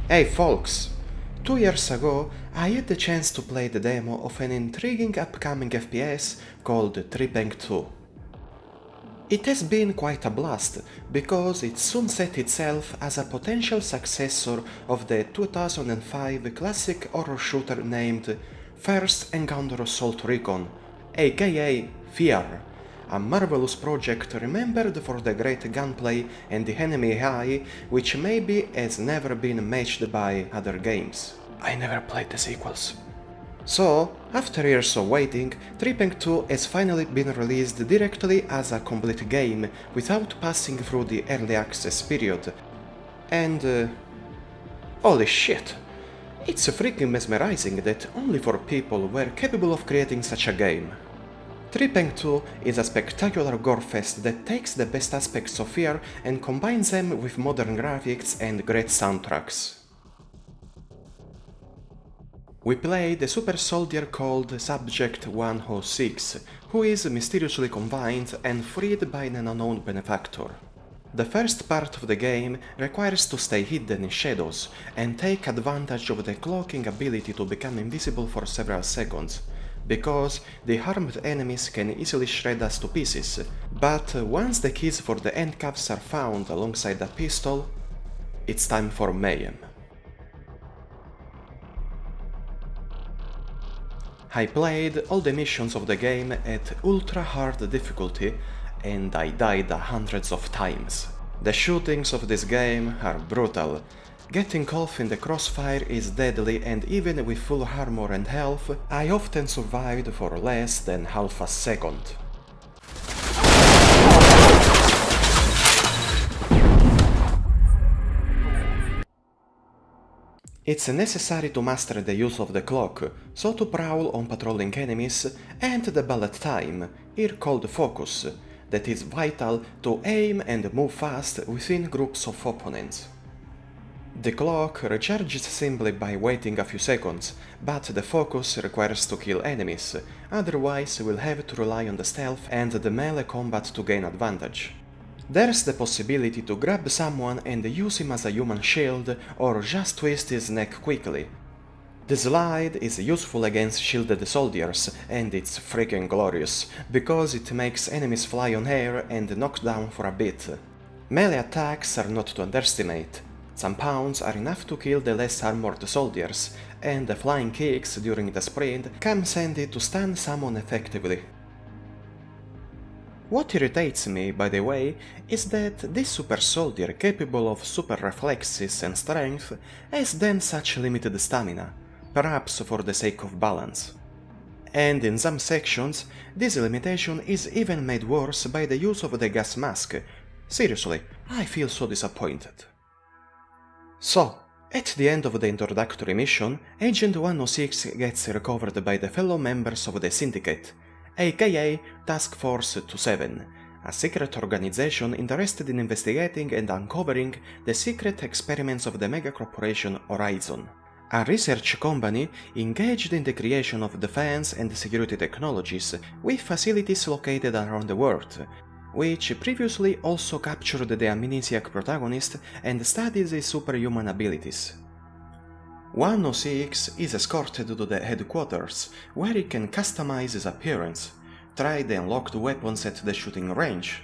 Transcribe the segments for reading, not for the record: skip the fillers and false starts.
Hey folks! 2 years ago, I had the chance to play the demo of an intriguing upcoming FPS called Trepang2. It has been quite a blast, because it soon set itself as a potential successor of the 2005 classic horror shooter named First Encounter Assault Recon, aka F.E.A.R, a marvelous project remembered for the great gunplay and the enemy AI, which maybe has never been matched by other games. I never played the sequels. So, after years of waiting, Trepang2 has finally been released directly as a complete game without passing through the early access period. And holy shit! It's freaking mesmerizing that only 4 people were capable of creating such a game. Trepang2 is a spectacular gore fest that takes the best aspects of F.E.A.R and combines them with modern graphics and great soundtracks. We play the super soldier called Subject 106, who is mysteriously confined and freed by an unknown benefactor. The first part of the game requires to stay hidden in shadows and take advantage of the cloaking ability to become invisible for several seconds, because the harmed enemies can easily shred us to pieces, but once the keys for the handcuffs are found alongside a pistol, it's time for Mayhem. I played all the missions of the game at ultra hard difficulty and I died hundreds of times. The shootings of this game are brutal. Getting caught in the crossfire is deadly, and even with full armor and health, I often survived for less than half a second. It's necessary to master the use of the clock, so to prowl on patrolling enemies, and the bullet time, here called focus, that is vital to aim and move fast within groups of opponents. The clock recharges simply by waiting a few seconds, but the focus requires to kill enemies, otherwise we'll have to rely on the stealth and the melee combat to gain advantage. There's the possibility to grab someone and use him as a human shield, or just twist his neck quickly. The slide is useful against shielded soldiers, and it's freaking glorious, because it makes enemies fly on air and knock down for a bit. Melee attacks are not to underestimate. Some pounds are enough to kill the less armored soldiers, and the flying kicks during the sprint comes handy to stun someone effectively. What irritates me, by the way, is that this super soldier capable of super reflexes and strength has then such limited stamina, perhaps for the sake of balance. And in some sections, this limitation is even made worse by the use of the gas mask. Seriously, I feel so disappointed. So, at the end of the introductory mission, Agent 106 gets recovered by the fellow members of the Syndicate, aka Task Force 27, a secret organization interested in investigating and uncovering the secret experiments of the mega-corporation Horizon, a research company engaged in the creation of defense and security technologies with facilities located around the world, which previously also captured the amnesiac protagonist and studied his superhuman abilities. 106 is escorted to the headquarters, where he can customize his appearance, try the unlocked weapons at the shooting range,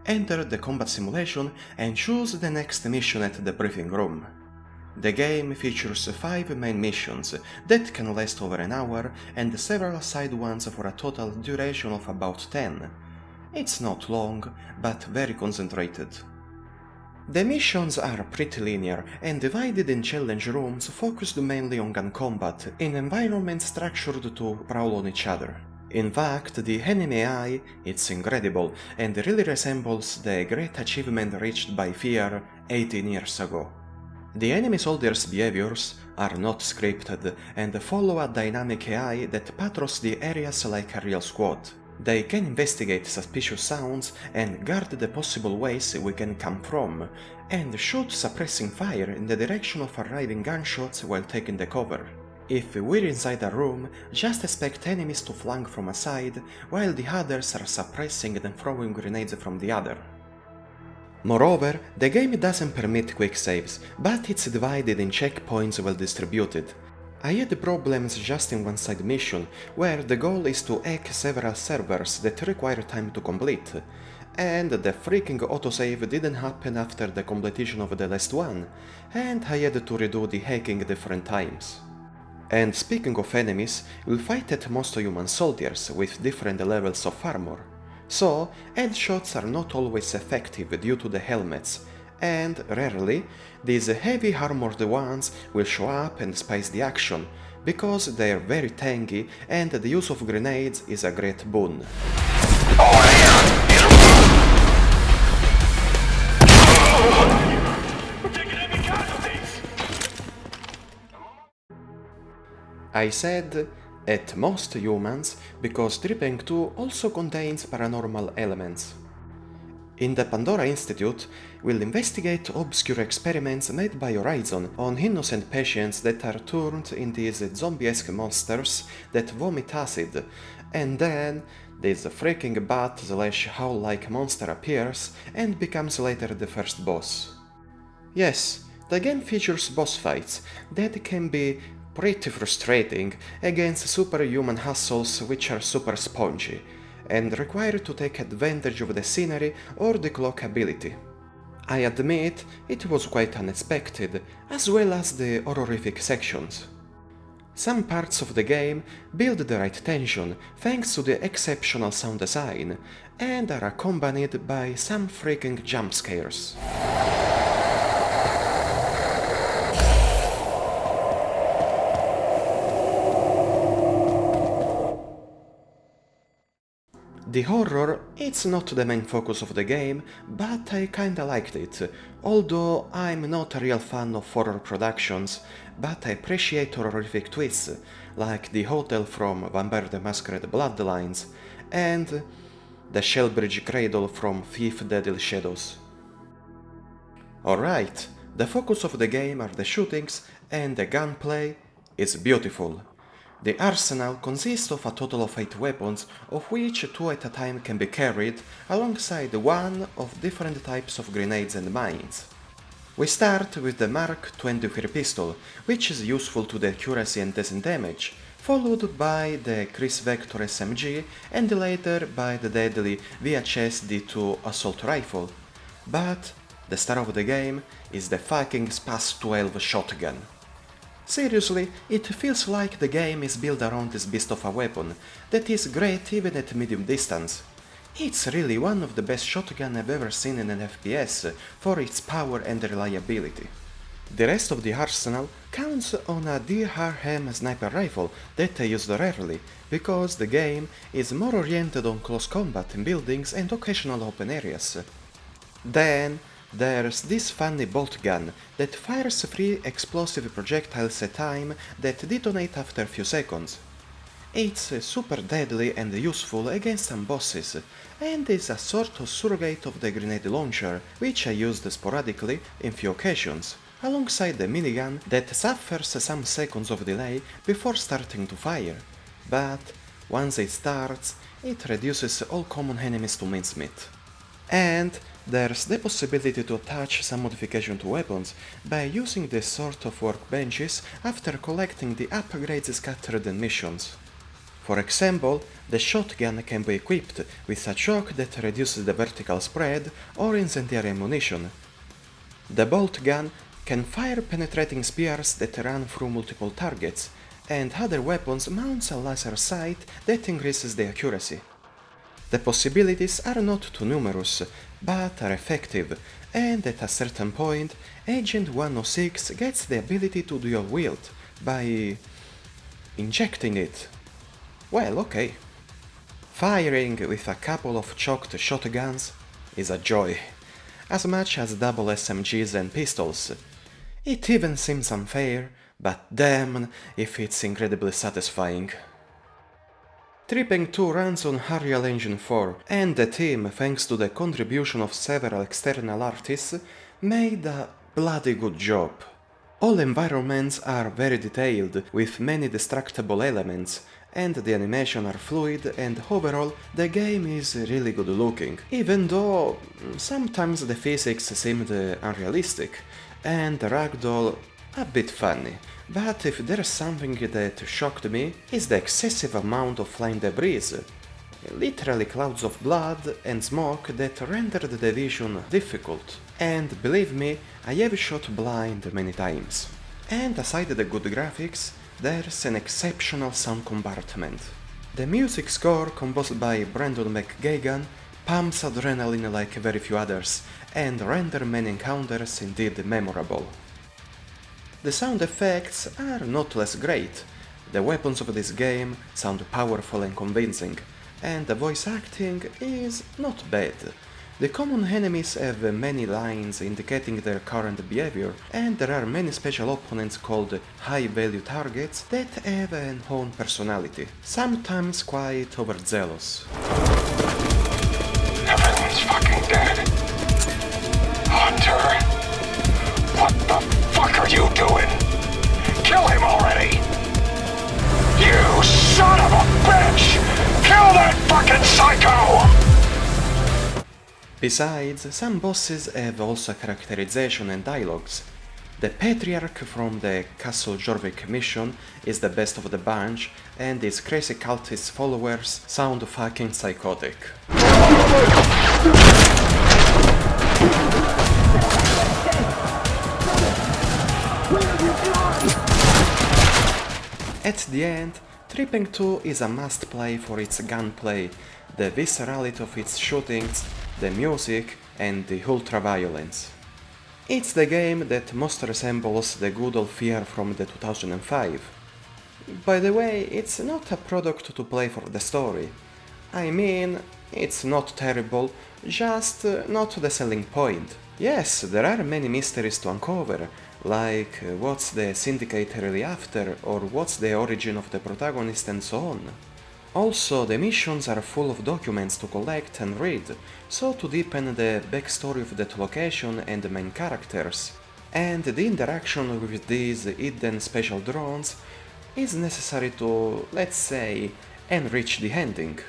enter the combat simulation and choose the next mission at the briefing room. The game features 5 main missions that can last over an hour and several side ones for a total duration of about 10. It's not long, but very concentrated. The missions are pretty linear and divided in challenge rooms focused mainly on gun combat in environments structured to prowl on each other. In fact, the enemy AI is incredible and really resembles the great achievement reached by F.E.A.R 18 years ago. The enemy soldiers' behaviors are not scripted and follow a dynamic AI that patrols the areas like a real squad. They can investigate suspicious sounds and guard the possible ways we can come from, and shoot suppressing fire in the direction of arriving gunshots while taking the cover. If we're inside a room, just expect enemies to flank from a side, while the others are suppressing and throwing grenades from the other. Moreover, the game doesn't permit quick saves, but it's divided in checkpoints well distributed. I had problems just in one side mission, where the goal is to hack several servers that require time to complete, and the freaking autosave didn't happen after the completion of the last one, and I had to redo the hacking different times. And speaking of enemies, you'll fight at most human soldiers with different levels of armor. So, headshots are not always effective due to the helmets, and rarely, these heavy armored ones will show up and spice the action, because they're very tanky and the use of grenades is a great boon. I said at most humans because Trepang2 also contains paranormal elements. In the Pandora Institute, we'll investigate obscure experiments made by Horizon on innocent patients that are turned into these zombie-esque monsters that vomit acid, and then this freaking bat/howl-like monster appears and becomes later the first boss. Yes, the game features boss fights that can be pretty frustrating against superhuman assholes which are super spongy, and require to take advantage of the scenery or the cloak ability. I admit it was quite unexpected, as well as the horrific sections. Some parts of the game build the right tension thanks to the exceptional sound design, and are accompanied by some freaking jump scares. The horror, it's not the main focus of the game, but I kinda liked it, although I'm not a real fan of horror productions, but I appreciate horrific twists, like the hotel from Vampire the Masquerade Bloodlines, and the Shellbridge Cradle from Thief Deadly Shadows. Alright, the focus of the game are the shootings, and the gunplay is beautiful. The arsenal consists of a total of 8 weapons, of which 2 at a time can be carried, alongside 1 of different types of grenades and mines. We start with the Mark 23 pistol, which is useful to the accuracy and decent damage, followed by the Chris Vector SMG, and later by the deadly VHS D2 assault rifle. But the star of the game is the fucking Spas 12 shotgun. Seriously, it feels like the game is built around this beast of a weapon that is great even at medium distance. It's really one of the best shotgun I've ever seen in an FPS for its power and reliability. The rest of the arsenal counts on a DRM sniper rifle that I used rarely, because the game is more oriented on close combat in buildings and occasional open areas. Then there's this funny bolt gun that fires 3 explosive projectiles at a time that detonate after a few seconds. It's super deadly and useful against some bosses, and is a sort of surrogate of the grenade launcher, which I used sporadically in few occasions, alongside the minigun that suffers some seconds of delay before starting to fire, but once it starts, it reduces all common enemies to mincemeat. And there's the possibility to attach some modification to weapons by using this sort of workbenches after collecting the upgrades scattered in missions. For example, the shotgun can be equipped with a choke that reduces the vertical spread or incendiary ammunition. The bolt gun can fire penetrating spears that run through multiple targets, and other weapons mounts a laser sight that increases the accuracy. The possibilities are not too numerous, but are effective, and at a certain point, Agent 106 gets the ability to dual wield by injecting it. Well, okay. Firing with a couple of choked shotguns is a joy, as much as double SMGs and pistols. It even seems unfair, but damn if it's incredibly satisfying. Trepang2 runs on Unreal Engine 4, and the team, thanks to the contribution of several external artists, made a bloody good job. All environments are very detailed, with many destructible elements, and the animation are fluid, and overall the game is really good looking, even though sometimes the physics seemed unrealistic and the ragdoll a bit funny. But if there's something that shocked me, is the excessive amount of flying debris. Literally clouds of blood and smoke that rendered the vision difficult. And believe me, I have shot blind many times. And aside the good graphics, there's an exceptional sound compartment. The music score, composed by Brandon McGagan, pumps adrenaline like very few others, and render many encounters indeed memorable. The sound effects are not less great. The weapons of this game sound powerful and convincing, and the voice acting is not bad. The common enemies have many lines indicating their current behavior, and there are many special opponents called high-value targets that have an own personality, sometimes quite overzealous. Everyone's fucking dead. Hunter, what the fuck are you doing? Kill him already! You son of a bitch! Kill that fucking psycho! Besides, some bosses have also characterization and dialogues. The Patriarch from the Castle Jorvik mission is the best of the bunch, and his crazy cultist followers sound fucking psychotic. At the end, Trepang2 is a must-play for its gunplay, the viscerality of its shootings, the music, and the ultra-violence. It's the game that most resembles the good old F.E.A.R from the 2005. By the way, it's not a product to play for the story. I mean, it's not terrible, just not the selling point. Yes, there are many mysteries to uncover, like what's the Syndicate really after, or what's the origin of the protagonist and so on. Also, the missions are full of documents to collect and read, so to deepen the backstory of that location and the main characters. And the interaction with these hidden special drones is necessary to, let's say, enrich the ending.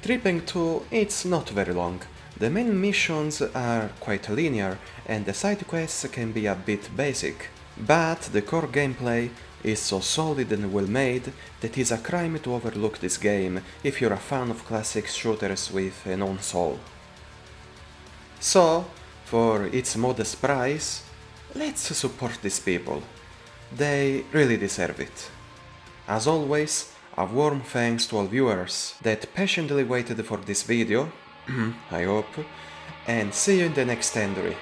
Trepang2, it's not very long. The main missions are quite linear, and the side quests can be a bit basic. But the core gameplay is so solid and well made that it's a crime to overlook this game if you're a fan of classic shooters with an own soul. So, for its modest price, let's support these people. They really deserve it. As always, a warm thanks to all viewers that patiently waited for this video, I hope, and see you in the next entry.